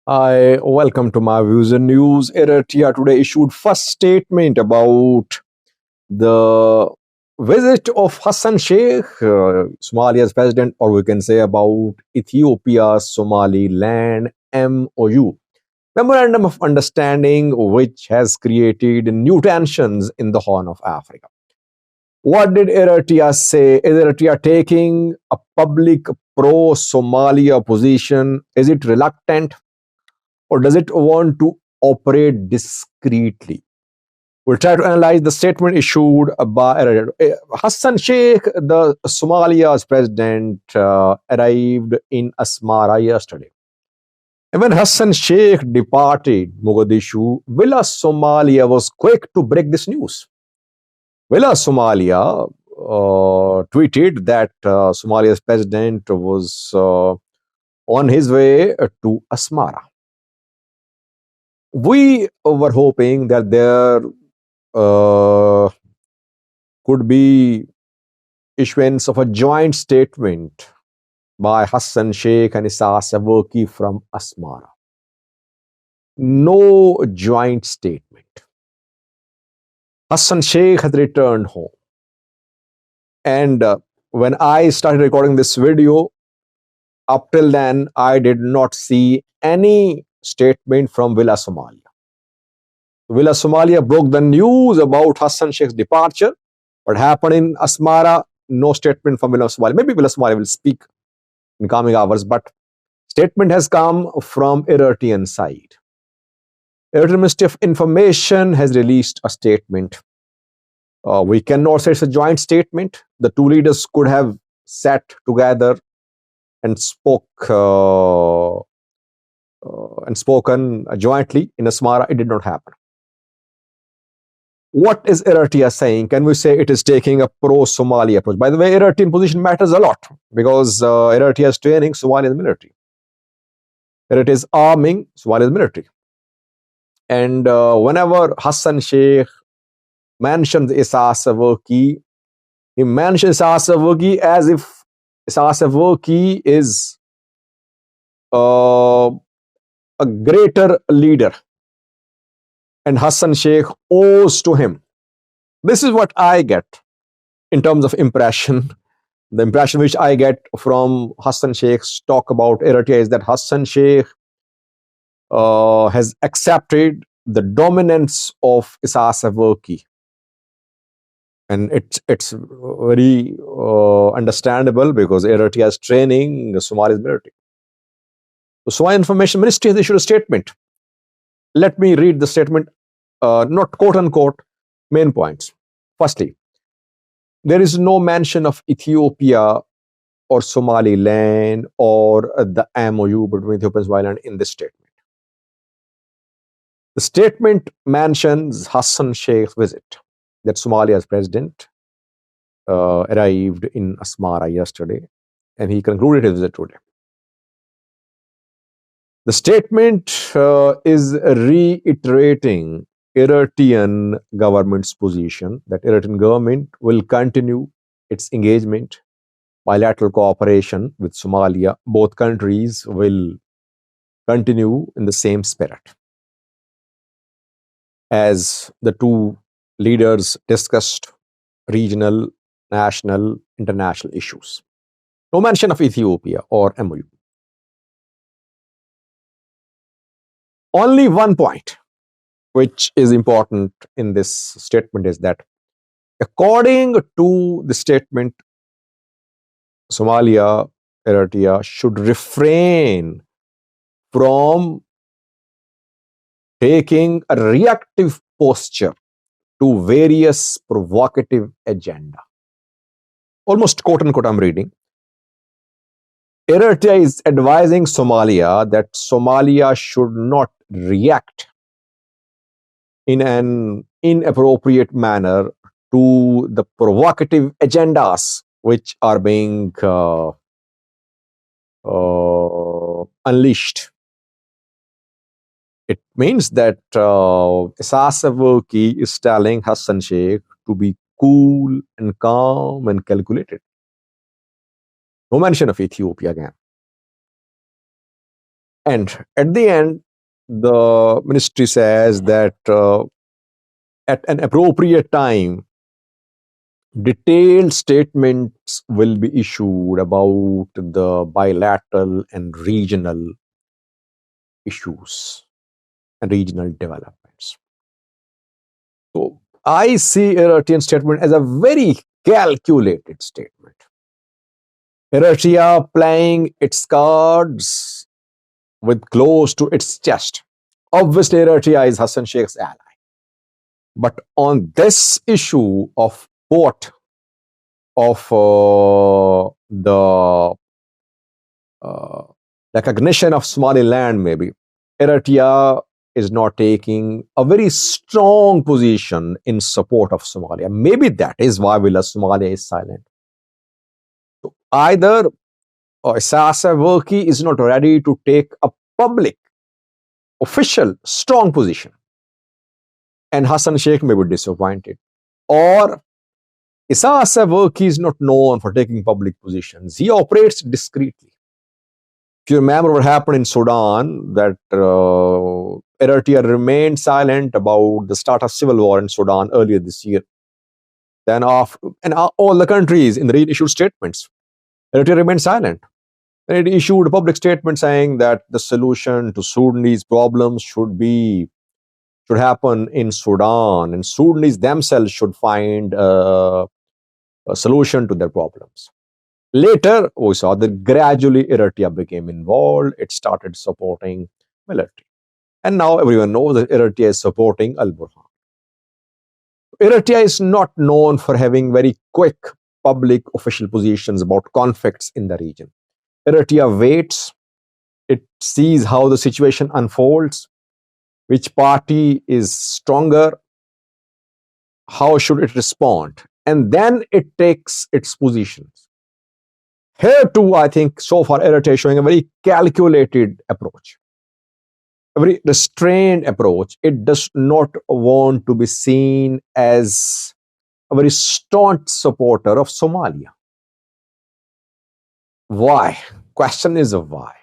Hi, welcome to my views and news. Eritrea today issued first statement about the visit of Hassan Sheikh, Somalia's president, or we can say about Ethiopia-Somaliland MOU, Memorandum of Understanding, which has created new tensions in the Horn of Africa. What did Eritrea say? Is Eritrea taking a public pro-Somalia position? Is it reluctant? Or does it want to operate discreetly? We'll try to analyze the statement issued by Hassan Sheikh, the Somalia's president, arrived in Asmara yesterday. And when Hassan Sheikh departed Mogadishu, Villa Somalia was quick to break this news. Villa Somalia tweeted that Somalia's president was on his way to Asmara. We were hoping that there could be issuance of a joint statement by Hassan Sheikh and Isas Afwerki from Asmara. No joint statement. Hassan Sheikh had returned home. And when I started recording this video, up till then, I did not see any statement from Villa Somalia. Villa Somalia broke the news about Hassan Sheikh's departure. What happened in Asmara, no statement from Villa Somalia. Maybe Villa Somalia will speak in coming hours, but statement has come from Eritrean side. Eritrean Ministry of Information has released a statement. We cannot say it's a joint statement. The two leaders could have sat together and spoken jointly in Asmara. It did not happen. What is Eritrea saying? Can we say it is taking a pro-Somali approach? By the way, Eritrean position matters a lot because Eritrea is training Somalian military. Eritrea is arming Somalian military. And whenever Hassan Sheikh mentions Isas Afwerki, he mentions Isas Afwerki as if Isas Afwerki is a greater leader and Hassan Sheikh owes to him. This is what I get in terms of impression. The impression which I get from Hassan Sheikh's talk about Eritrea is that Hassan Sheikh has accepted the dominance of Isas Afwerki. And it's very understandable because Eritrea is training the Somali military. The Somali Information Ministry has issued a statement. Let me read the statement, not quote unquote, main points. Firstly, there is no mention of Ethiopia or Somaliland or the MOU between Ethiopia and Somaliland in this statement. The statement mentions Hassan Sheikh's visit, that Somalia's president arrived in Asmara yesterday, and he concluded his visit today. The statement is reiterating Eritrean government's position that Eritrean government will continue its engagement, bilateral cooperation with Somalia. Both countries will continue in the same spirit as the two leaders discussed regional, national, international issues. No mention of Ethiopia or MOU. Only one point which is important in this statement is that according to the statement, Somalia, Eritrea should refrain from taking a reactive posture to various provocative agenda. Almost quote unquote I'm reading. Eritrea is advising Somalia that Somalia should not react in an inappropriate manner to the provocative agendas which are being unleashed. It means that Isas Afwerki is telling Hassan Sheikh to be cool and calm and calculated. No mention of Ethiopia again. And at the end, the ministry says that at an appropriate time, detailed statements will be issued about the bilateral and regional issues and regional developments. So I see Eritrean statement as a very calculated statement. Eritrea playing its cards with close to its chest. Obviously, Eritrea is Hassan Sheikh's ally. But on this issue of port of the uh, recognition of Somaliland, maybe Eritrea is not taking a very strong position in support of Somalia. Maybe that is why Villa Somalia is silent. So either Isaias Afwerki is not ready to take a public, official, strong position, and Hassan Sheikh may be disappointed, or Isaias Afwerki is not known for taking public positions. He operates discreetly. If you remember what happened in Sudan, that Eritrea remained silent about the start of civil war in Sudan earlier this year. Then all the countries in the region issued statements. Eritrea remained silent. And it issued a public statement saying that the solution to Sudanese problems should happen in Sudan, and Sudanese themselves should find a solution to their problems. Later, we saw that gradually Eritrea became involved. It started supporting military. And now everyone knows that Eritrea is supporting Al-Burhan. Eritrea is not known for having very quick public official positions about conflicts in the region. Eritrea waits. It sees how the situation unfolds, which party is stronger, how should it respond, and then it takes its positions. Here too, I think so far Eritrea is showing a very calculated approach, a very restrained approach. It does not want to be seen as a very staunch supporter of Somalia. Why? Question is why.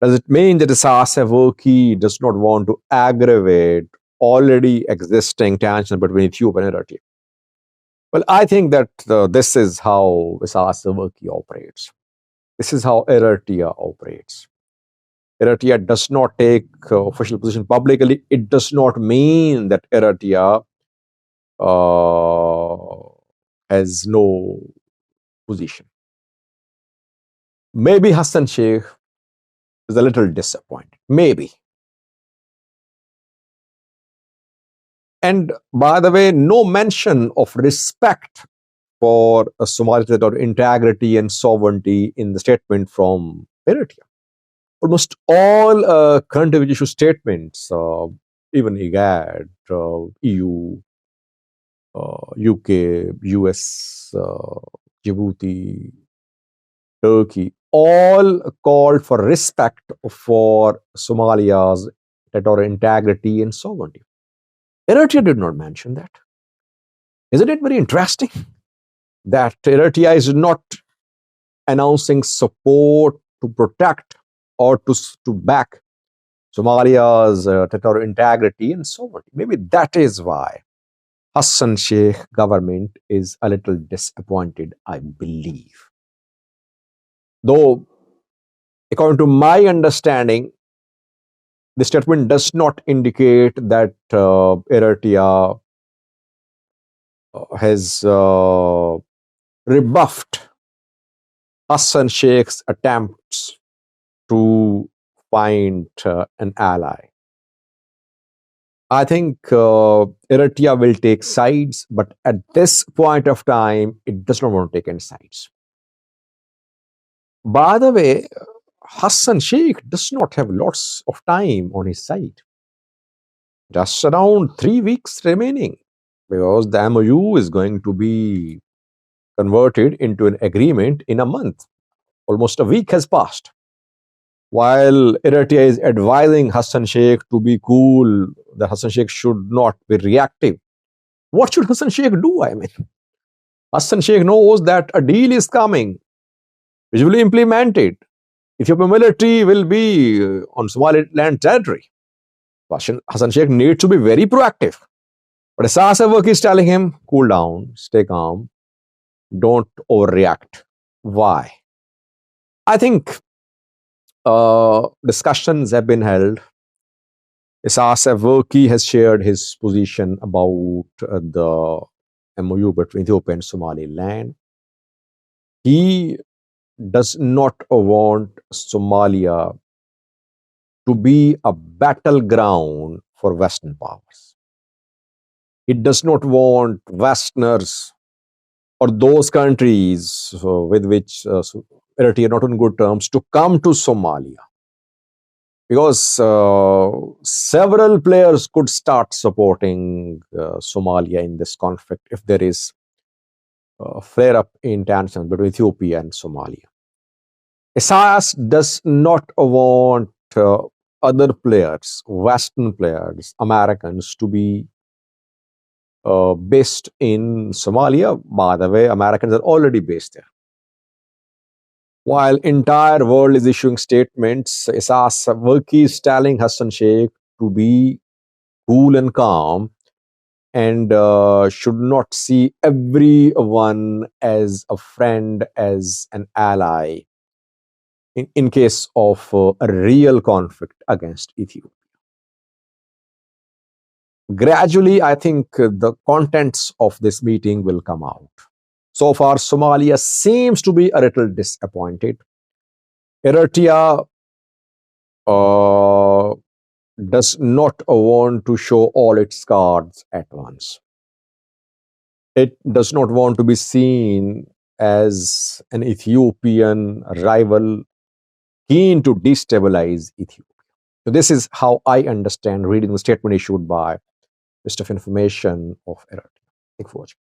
Does it mean that Isaias Afwerki does not want to aggravate already existing tension between Ethiopia and Eritrea? Well, I think that this is how Isaias Afwerki operates. This is how Eritrea operates. Eritrea does not take official position publicly. It does not mean that Eritrea has no position. Maybe Hassan Sheikh is a little disappointed. Maybe. And by the way, no mention of respect for Somali territorial integrity and sovereignty in the statement from Eritrea. Almost all current issue statements, even IGAD, EU, UK, US, Djibouti, Turkey, all called for respect for Somalia's territorial integrity and sovereignty. Eritrea did not mention that. Isn't it very interesting that Eritrea is not announcing support to protect or to back Somalia's territorial integrity and sovereignty? Maybe that is why Hassan Sheikh government is a little disappointed, I believe. Though, according to my understanding, the statement does not indicate that Eritrea has rebuffed Hassan Sheikh's attempts to find an ally. I think Eritrea will take sides, but at this point of time, it does not want to take any sides. By the way, Hassan Sheikh does not have lots of time on his side. Just around 3 weeks remaining, because the MOU is going to be converted into an agreement in a month. Almost a week has passed. While Eritrea is advising Hassan Sheikh to be cool, that Hassan Sheikh should not be reactive. What should Hassan Sheikh do? I mean, Hassan Sheikh knows that a deal is coming, which will be implemented. Ethiopian military will be on Somaliland territory. Hassan Sheikh needs to be very proactive. But Isaias Afwerki is telling him, cool down, stay calm, don't overreact. Why? I think discussions have been held. Isaias Afwerki has shared his position about the MOU between Ethiopia and Somaliland. He does not want Somalia to be a battleground for Western powers. He does not want Westerners or those countries with which Eritrea are not on good terms to come to Somalia. Because several players could start supporting Somalia in this conflict if there is a flare up in tensions between Ethiopia and Somalia. Isaias does not want other players, Western players, Americans, to be based in Somalia. By the way, Americans are already based there. While entire world is issuing statements, Isaias Afwerki is telling Hassan Sheikh to be cool and calm and should not see everyone as a friend, as an ally in case of a real conflict against Ethiopia. Gradually, I think the contents of this meeting will come out. So far, Somalia seems to be a little disappointed. Eritrea does not want to show all its cards at once. It does not want to be seen as an Ethiopian rival keen to destabilize Ethiopia. So this is how I understand reading the statement issued by Minister of Information of Eritrea. Thank you for watching.